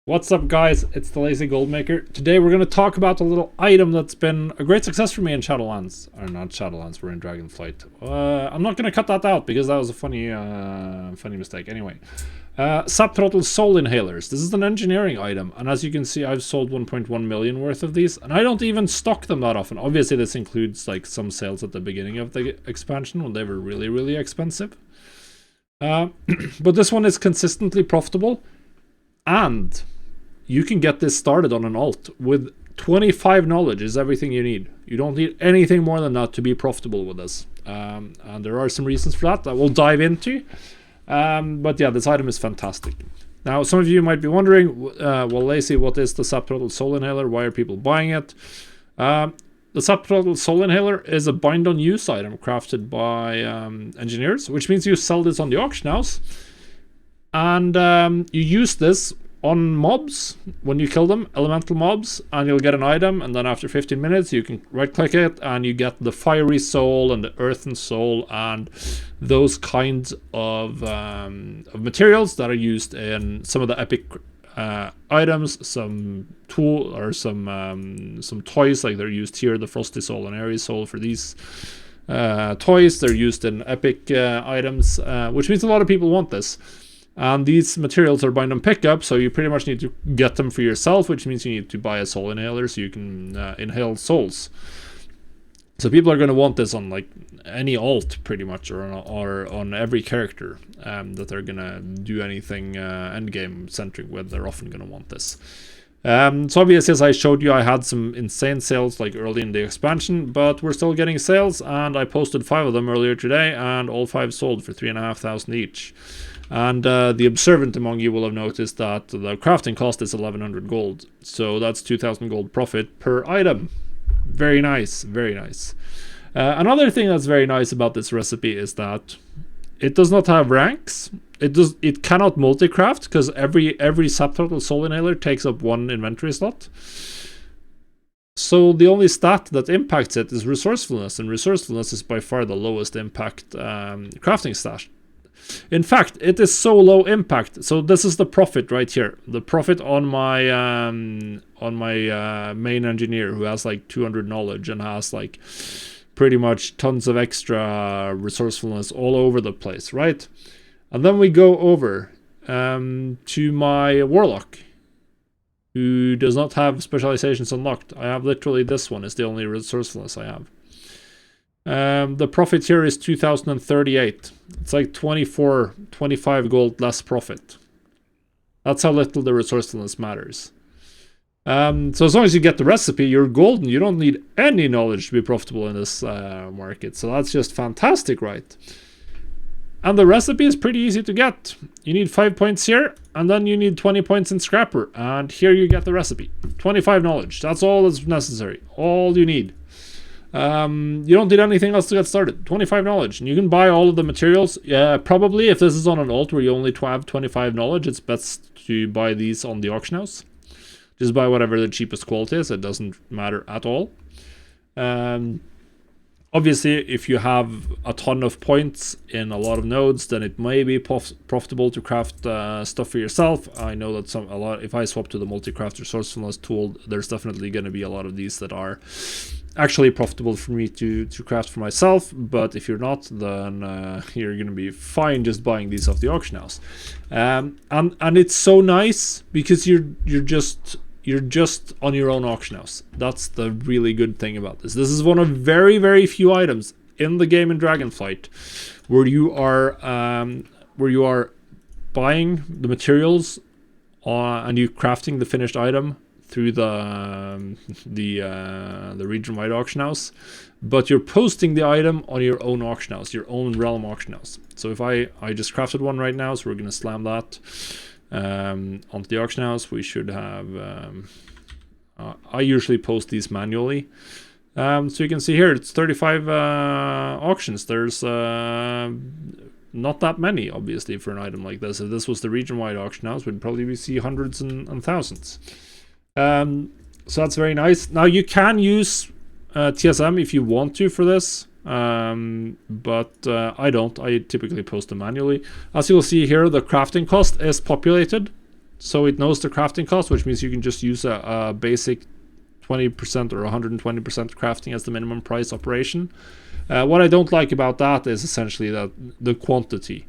What's up, guys? It's the Lazy Goldmaker. Today we're going to talk about a little item that's been a great success for me in Shadowlands. Or not Shadowlands, we're in Dragonflight. I'm not going to cut that out because that was a funny mistake. Anyway, Subthrottle Soul Inhalers. This is an engineering item, and as you can see, I've sold 1.1 million worth of these, and I don't even stock them that often. Obviously, this includes like some sales at the beginning of the expansion when they were really, really expensive. But this one is consistently profitable, and you can get this started on an alt with 25 knowledge is everything you need. You don't need anything more than that to be profitable with this. And there are some reasons for that we'll dive into. But yeah, this item is fantastic. Now, some of you might be wondering, well, Lazy, what is the Subthrottle Soul Inhaler? Why are people buying it? The Subthrottle Soul Inhaler is a bind on use item crafted by engineers, which means you sell this on the auction house. And you use this on mobs when you kill them, elemental mobs, and you'll get an item, and then after 15 minutes you can right click it and you get the fiery soul and the earthen soul and those kinds of materials that are used in some of the epic items, some tool or some toys, like they're used here, the frosty soul and airy soul for these toys. They're used in epic items, which means a lot of people want this. And these materials are bind on pickup, so you pretty much need to get them for yourself, which means you need to buy a soul inhaler so you can inhale souls. So people are going to want this on like any alt pretty much, or on every character that they're going to do anything endgame centric with. They're often going to want this. So obviously, as I showed you, I had some insane sales like early in the expansion, but we're still getting sales, and I posted 5 of them earlier today, and all 5 sold for 3,500 each. And the observant among you will have noticed that the crafting cost is 1,100 gold, so that's 2,000 gold profit per item. Very nice, very nice. Another thing that's very nice about this recipe is that it does not have ranks. It cannot multi-craft because every Subthrottle Soul Inhaler takes up 1 inventory slot. So the only stat that impacts it is resourcefulness, and resourcefulness is by far the lowest impact crafting stat. In fact, it is so low impact. So this is the profit right here. The profit on my main engineer who has like 200 knowledge and has like pretty much tons of extra resourcefulness all over the place, right? And then we go over to my warlock, who does not have specializations unlocked. I have literally this one is the only resourcefulness I have. The profit here is 2,038. It's like 25 gold less profit. That's how little the resourcefulness matters. So as long as you get the recipe, you're golden. You don't need any knowledge to be profitable in this market. So that's just fantastic, right? And the recipe is pretty easy to get. You need 5 points here, and then you need 20 points in Scrapper. And here you get the recipe. 25 knowledge. That's all that's necessary. All you need. You don't need anything else to get started. 25 knowledge, and you can buy all of the materials. Yeah, probably if this is on an alt where you only have 25 knowledge, it's best to buy these on the auction house. Just buy whatever the cheapest quality is. It doesn't matter at all. Obviously, if you have a ton of points in a lot of nodes, then it may be profitable to craft stuff for yourself. I know that if I swap to the multi-craft resourcefulness tool, there's definitely going to be a lot of these that are actually profitable for me to craft for myself. But if you're not, then you're going to be fine just buying these off the auction house. And it's so nice because you're just on your own auction house. That's the really good thing about this. This is one of very, very few items in the game in Dragonflight where you are buying the materials and you crafting the finished item through the region-wide auction house, but you're posting the item on your own auction house, your own realm auction house. So if I just crafted one right now, so we're going to slam that onto the auction house. We should have I usually post these manually, so you can see here it's 35 auctions. There's not that many, obviously, for an item like this. If this was the region-wide auction house, we'd probably see hundreds and thousands. So that's very nice. Now you can use TSM if you want to for this, but I don't. I typically post them manually. As you'll see here, the crafting cost is populated. so it knows the crafting cost, which means you can just use a basic 20% or 120% crafting as the minimum price operation. What I don't like about that is essentially that the quantity.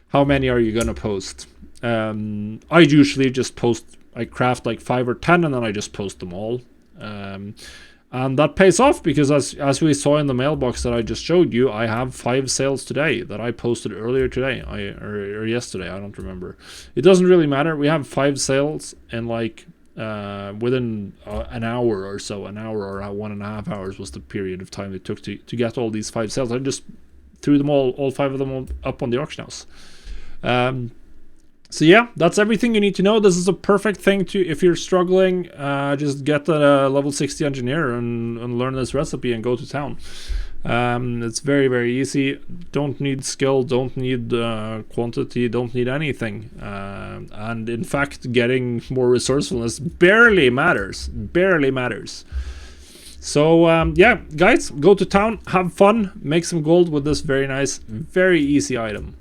How many are you gonna post? I usually just post, I craft like 5 or 10 and then I just post them all. And that pays off because as we saw in the mailbox that I just showed you, I have 5 sales today that I posted earlier today or yesterday, I don't remember. It doesn't really matter. We have 5 sales in like within an hour or so. An hour or 1.5 hours was the period of time it took to get all these 5 sales. I just threw them all 5 of them up on the auction house. So yeah, that's everything you need to know. This is a perfect thing to, if you're struggling, just get a level 60 engineer and learn this recipe and go to town. It's very, very easy. Don't need skill, don't need quantity, don't need anything. And in fact, getting more resourcefulness barely matters. So yeah, guys, go to town, have fun, make some gold with this very nice, very easy item.